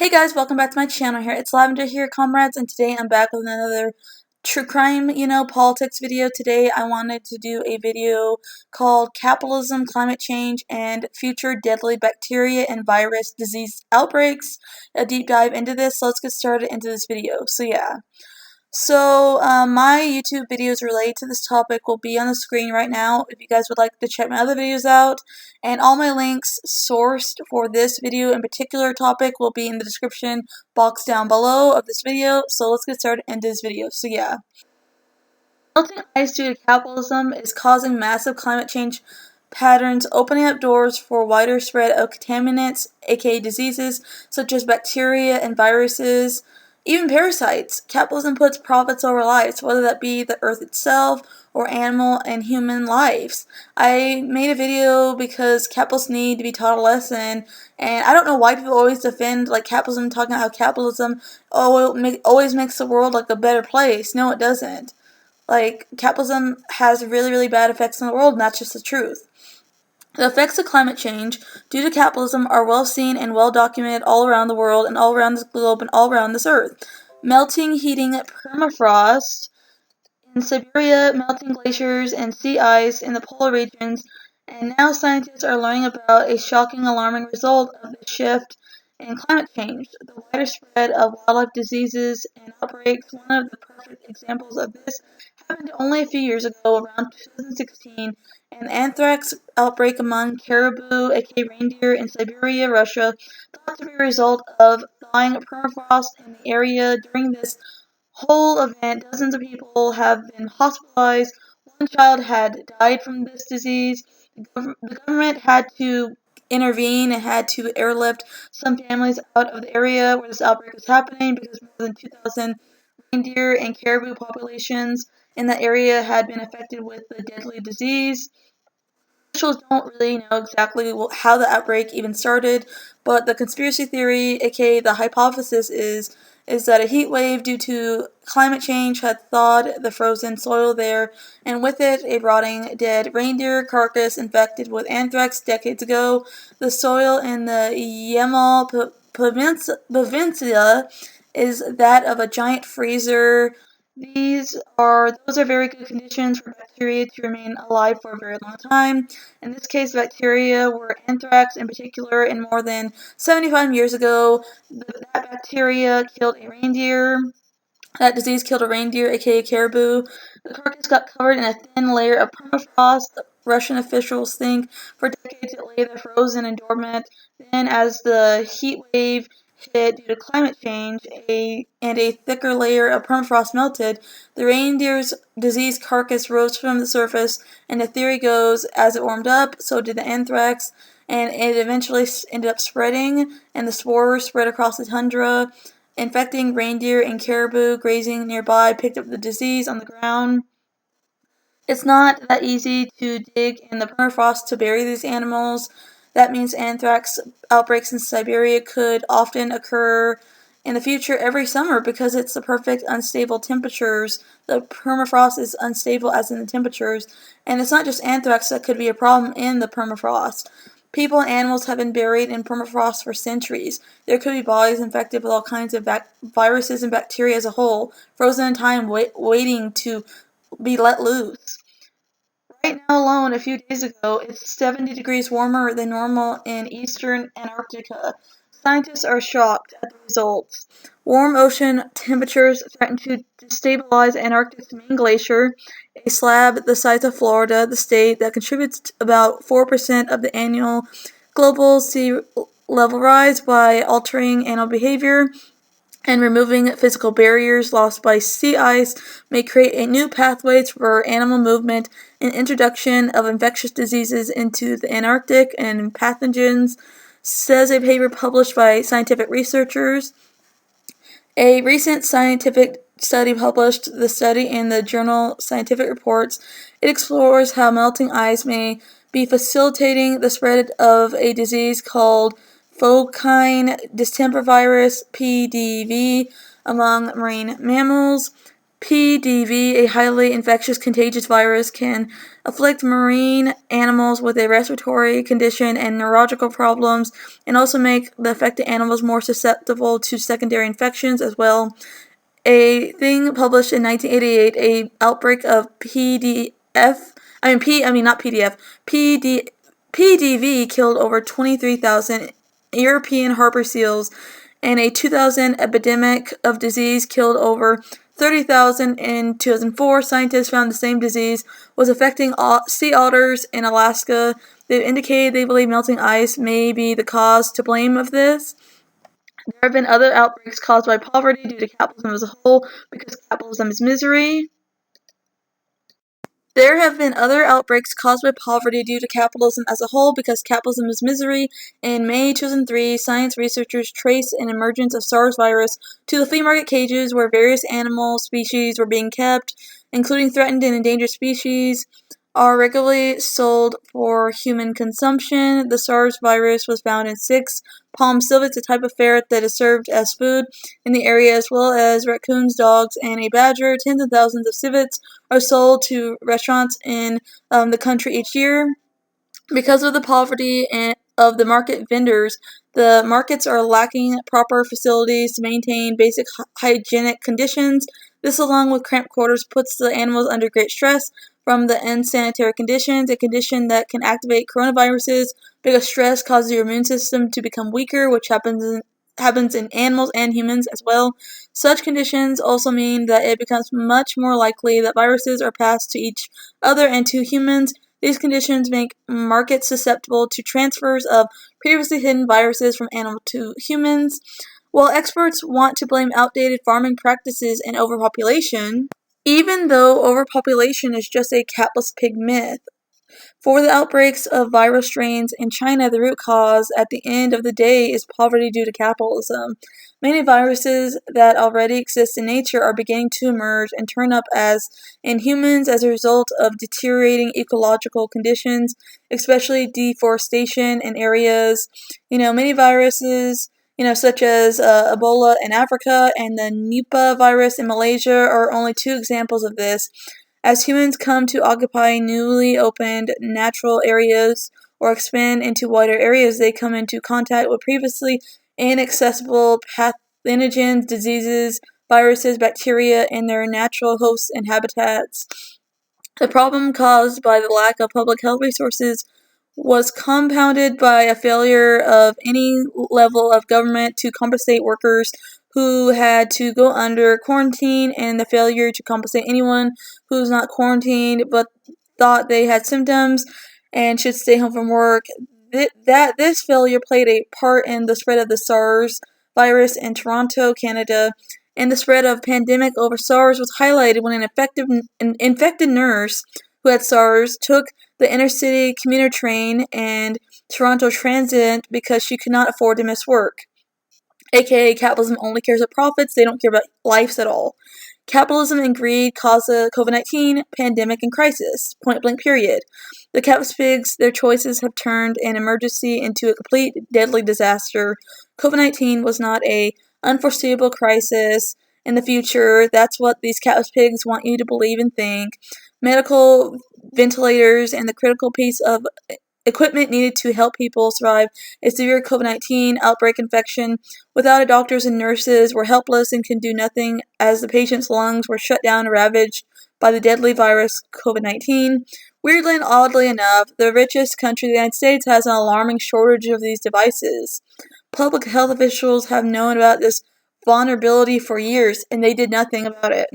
Hey guys, welcome back to my channel here. It's Lavender here, comrades, and today I'm back with another true crime, politics video. Today I wanted to do a video called Capitalism, Climate Change, and Future Deadly Bacteria and Virus Disease Outbreaks. A deep dive into this, so let's get started into this video. My YouTube videos related to this topic will be on the screen right now if you guys would like to check my other videos out. And all my links sourced for this video in particular topic will be in the description box down below of this video. So let's get started into this video. Melting ice due to capitalism is causing massive climate change patterns, opening up doors for wider spread of contaminants, aka diseases, such as bacteria and viruses, even parasites. Capitalism puts profits over lives, whether that be the earth itself or animal and human lives. I made a video because capitalists need to be taught a lesson, and I don't know why people always defend capitalism, talking about how capitalism always makes the world a better place. No, it doesn't. Capitalism has really, really bad effects on the world, and that's just the truth. The effects of climate change due to capitalism are well seen and well documented all around the world and all around this globe and all around this earth. Melting, heating, permafrost in Siberia, melting glaciers and sea ice in the polar regions, and now scientists are learning about a shocking, alarming result of the shift in climate change, the wider spread of wildlife diseases and outbreaks. One of the perfect examples of this happened only a few years ago, around 2016, an anthrax outbreak among caribou, aka reindeer, in Siberia, Russia, thought to be a result of thawing permafrost in the area. During this whole event, dozens of people have been hospitalized. One child had died from this disease. The government had to intervene and had to airlift some families out of the area where this outbreak was happening because more than 2,000 reindeer and caribou populations in that area had been affected with the deadly disease. Officials don't really know exactly how the outbreak even started, but the conspiracy theory, aka the hypothesis, is that a heat wave due to climate change had thawed the frozen soil there, and with it a rotting dead reindeer carcass infected with anthrax decades ago. The soil in the Yamal Peninsula is that of a giant freezer. Those are very good conditions for bacteria to remain alive for a very long time. In this case, bacteria were anthrax in particular, and more than 75 years ago, that bacteria killed a reindeer. That disease killed a reindeer, aka caribou. The carcass got covered in a thin layer of permafrost. Russian officials think for decades it lay there frozen and dormant. Then, as the heat wave hit due to climate change, and a thicker layer of permafrost melted, the reindeer's diseased carcass rose from the surface, and the theory goes, as it warmed up, so did the anthrax, and it eventually ended up spreading, and the spores spread across the tundra, infecting reindeer and caribou grazing nearby, picked up the disease on the ground. It's not that easy to dig in the permafrost to bury these animals. That means anthrax outbreaks in Siberia could often occur in the future every summer because it's the perfect unstable temperatures. The permafrost is unstable as in the temperatures, and it's not just anthrax that could be a problem in the permafrost. People and animals have been buried in permafrost for centuries. There could be bodies infected with all kinds of viruses and bacteria as a whole, frozen in time, waiting to be let loose. Right now alone, a few days ago, it's 70 degrees warmer than normal in eastern Antarctica. Scientists are shocked at the results. Warm ocean temperatures threaten to destabilize Antarctic's main glacier, a slab the size of Florida, the state that contributes about 4% of the annual global sea level rise by altering animal behavior and removing physical barriers lost by sea ice may create a new pathways for animal movement and introduction of infectious diseases into the Antarctic and pathogens, says a paper published by scientific researchers. A recent scientific study published the study in the journal Scientific Reports. It explores how melting ice may be facilitating the spread of a disease called Focaine distemper virus (PDV) among marine mammals. PDV, a highly infectious contagious virus, can afflict marine animals with a respiratory condition and neurological problems, and also make the affected animals more susceptible to secondary infections as well. A thing published in 1988, a outbreak of PDV killed over 23,000 European harbor seals, and a 2000 epidemic of disease killed over 30,000 in 2004. Scientists found the same disease was affecting sea otters in Alaska. They indicated they believe melting ice may be the cause to blame of this. There have been other outbreaks caused by poverty due to capitalism as a whole, because capitalism is misery. There have been other outbreaks caused by poverty due to capitalism as a whole, because capitalism is misery. In May 2003, science researchers traced an emergence of SARS virus to the flea market cages where various animal species were being kept, including threatened and endangered species, are regularly sold for human consumption. The SARS virus was found in 6 palm civets, a type of ferret that is served as food in the area, as well as raccoons, dogs, and a badger. Tens of thousands of civets are sold to restaurants in the country each year. Because of the poverty of the market vendors, the markets are lacking proper facilities to maintain basic hygienic conditions. This, along with cramped quarters, puts the animals under great stress from the unsanitary conditions, a condition that can activate coronaviruses because stress causes your immune system to become weaker, which happens in animals and humans as well. Such conditions also mean that it becomes much more likely that viruses are passed to each other and to humans. These conditions make markets susceptible to transfers of previously hidden viruses from animals to humans. While experts want to blame outdated farming practices and overpopulation, even though overpopulation is just a capitalist pig myth, for the outbreaks of viral strains in China, the root cause at the end of the day is poverty due to capitalism. Many viruses that already exist in nature are beginning to emerge and turn up in humans as a result of deteriorating ecological conditions, especially deforestation in areas. Many viruses, such as Ebola in Africa and the Nipah virus in Malaysia, are only 2 examples of this. As humans come to occupy newly opened natural areas or expand into wider areas, they come into contact with previously inaccessible pathogens, diseases, viruses, bacteria, and their natural hosts and habitats. The problem caused by the lack of public health resources was compounded by a failure of any level of government to compensate workers who had to go under quarantine, and the failure to compensate anyone who's not quarantined but thought they had symptoms and should stay home from work. This failure played a part in the spread of the SARS virus in Toronto, Canada, and the spread of pandemic over SARS was highlighted when an infected nurse who had SARS took the intercity commuter train and Toronto Transit because she could not afford to miss work. AKA capitalism only cares about profits, they don't care about lives at all. Capitalism and greed cause the COVID-19 pandemic and crisis. Point blank period. The capitalist pigs, their choices have turned an emergency into a complete deadly disaster. COVID-19 was not a unforeseeable crisis in the future. That's what these capitalist pigs want you to believe and think. Medical ventilators and the critical piece of equipment needed to help people survive a severe COVID-19 outbreak infection. Without it, doctors and nurses were helpless and could do nothing as the patient's lungs were shut down and ravaged by the deadly virus COVID-19. Weirdly and oddly enough, the richest country, the United States, has an alarming shortage of these devices. Public health officials have known about this vulnerability for years, and they did nothing about it.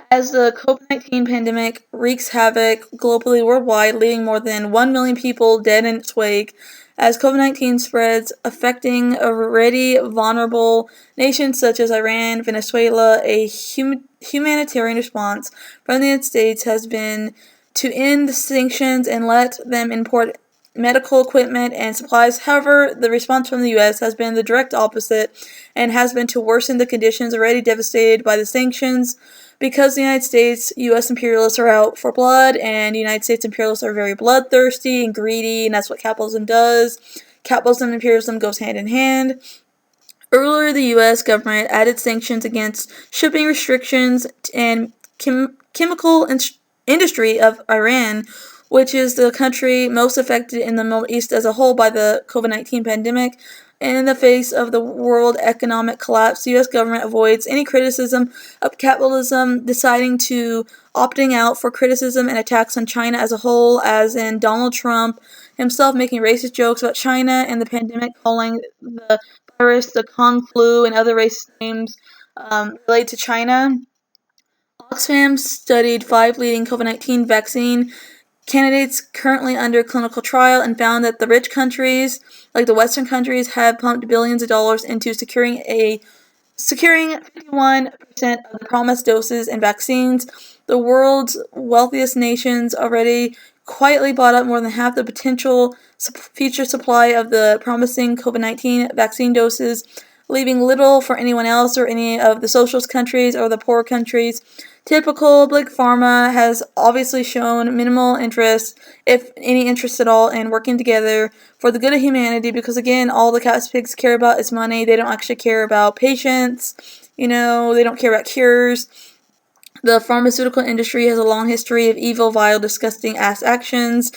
As the COVID-19 pandemic wreaks havoc globally worldwide, leaving more than 1 million people dead in its wake, as COVID-19 spreads, affecting already vulnerable nations such as Iran, Venezuela, a humanitarian response from the United States has been to end the sanctions and let them import medical equipment and supplies. However, the response from the U.S. has been the direct opposite and has been to worsen the conditions already devastated by the sanctions. Because the United States, U.S. imperialists are out for blood, and United States imperialists are very bloodthirsty and greedy, and that's what capitalism does. Capitalism and imperialism goes hand in hand. Earlier, the U.S. government added sanctions against shipping restrictions and chemical industry of Iran, which is the country most affected in the Middle East as a whole by the COVID-19 pandemic. And in the face of the world economic collapse, the U.S. government avoids any criticism of capitalism, deciding to opting out for criticism and attacks on China as a whole, as in Donald Trump himself making racist jokes about China and the pandemic, calling the virus the Kung flu and other racist names related to China. Oxfam studied 5 leading COVID-19 vaccine candidates currently under clinical trial and found that the rich countries, like the Western countries, have pumped billions of dollars into securing 51% of the promised doses and vaccines. The world's wealthiest nations already quietly bought up more than half the potential future supply of the promising COVID-19 vaccine doses, leaving little for anyone else or any of the socialist countries or the poor countries. Typical Big Pharma has obviously shown minimal interest, if any interest at all, in working together for the good of humanity because, again, all the cat's pigs care about is money. They don't actually care about patients. They don't care about cures. The pharmaceutical industry has a long history of evil, vile, disgusting ass actions.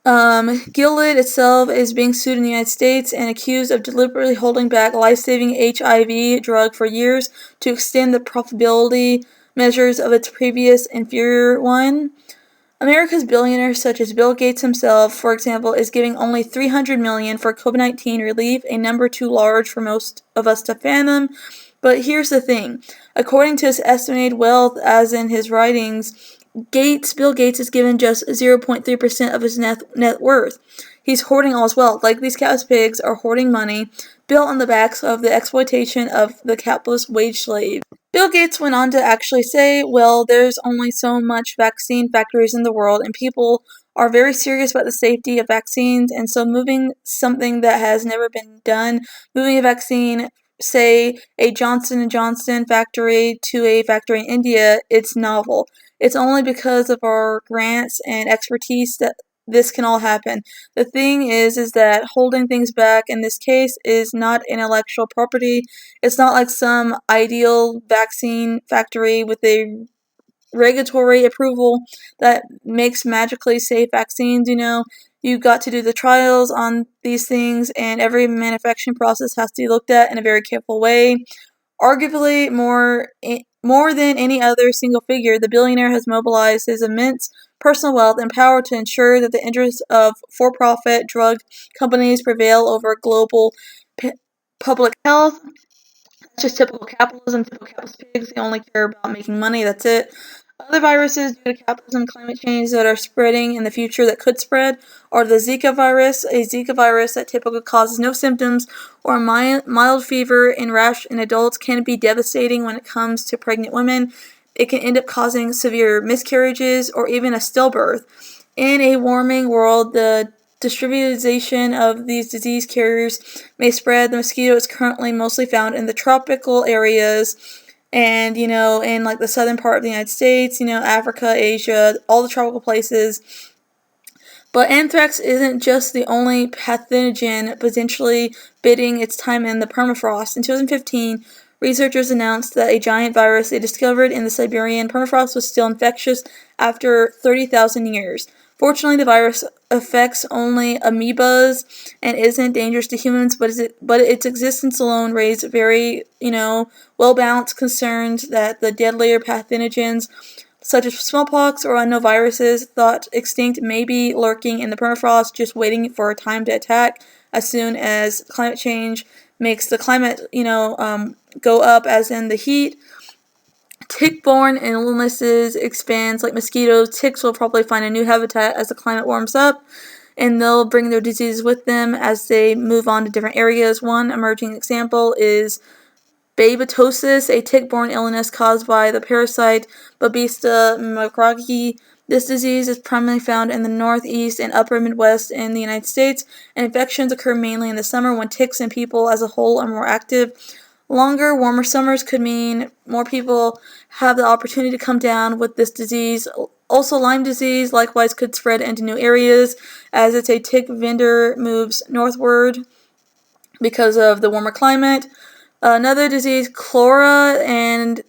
Gilead itself is being sued in the United States and accused of deliberately holding back life-saving HIV drug for years to extend the profitability measures of its previous inferior one. America's billionaires, such as Bill Gates himself, for example, is giving only $300 million for COVID-19 relief, a number too large for most of us to fathom. But here's the thing. According to his estimated wealth, as in his writings, Bill Gates is given just 0.3% of his net worth. He's hoarding all his wealth. Like these cat's pigs are hoarding money built on the backs of the exploitation of the capitalist wage slave. Bill Gates went on to actually say, well, there's only so much vaccine factories in the world, and people are very serious about the safety of vaccines, and so moving something that has never been done, moving a vaccine, say a Johnson & Johnson factory to a factory in India, it's novel. It's only because of our grants and expertise that this can all happen. The thing is that holding things back in this case is not intellectual property. It's not like some ideal vaccine factory with a regulatory approval that makes magically safe vaccines. You've got to do the trials on these things, and every manufacturing process has to be looked at in a very careful way. Arguably, more than any other single figure, the billionaire has mobilized his immense personal wealth and power to ensure that the interests of for-profit drug companies prevail over global public health. That's just typical capitalism, typical capitalist pigs. They only care about making money, that's it. Other viruses due to capitalism and climate change that are spreading in the future that could spread are the Zika virus, a Zika virus that typically causes no symptoms or a mild fever and rash in adults can be devastating when it comes to pregnant women. It can end up causing severe miscarriages or even a stillbirth. In a warming world, the distribution of these disease carriers may spread. The mosquito is currently mostly found in the tropical areas and, in like the southern part of the United States, Africa, Asia, all the tropical places. But anthrax isn't just the only pathogen potentially biding its time in the permafrost. In 2015, researchers announced that a giant virus they discovered in the Siberian permafrost was still infectious after 30,000 years. Fortunately, the virus affects only amoebas and isn't dangerous to humans, but its existence alone raised very, well-balanced concerns that the deadlier pathogens, such as smallpox or unknown viruses thought extinct, may be lurking in the permafrost, just waiting for a time to attack as soon as climate change makes the climate, go up, as in the heat. Tick-borne illnesses expands like mosquitoes. Ticks will probably find a new habitat as the climate warms up, and they'll bring their diseases with them as they move on to different areas. One emerging example is babetosis, a tick-borne illness caused by the parasite Babista macraghi. This disease is primarily found in the northeast and upper Midwest in the United States, and infections occur mainly in the summer when ticks and people as a whole are more active. Longer, warmer summers could mean more people have the opportunity to come down with this disease. Also, Lyme disease likewise could spread into new areas as it's a tick vendor moves northward. because of the warmer climate. Another disease, cholera, and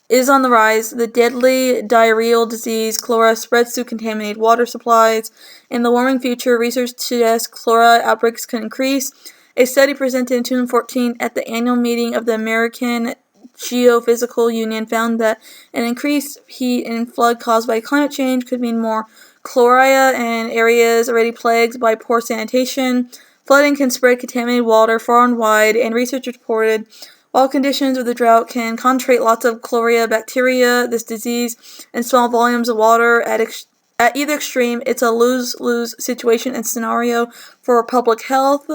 is on the rise. The deadly diarrheal disease cholera spreads through contaminated water supplies. In the warming future, research suggests cholera outbreaks could increase. A study presented in 2014 at the annual meeting of the American Geophysical Union found that an increased heat and flood caused by climate change could mean more cholera in areas already plagued by poor sanitation. Flooding can spread contaminated water far and wide, and research reported while conditions of the drought can concentrate lots of cholera bacteria, this disease, in small volumes of water at either extreme, it's a lose-lose situation and scenario for public health.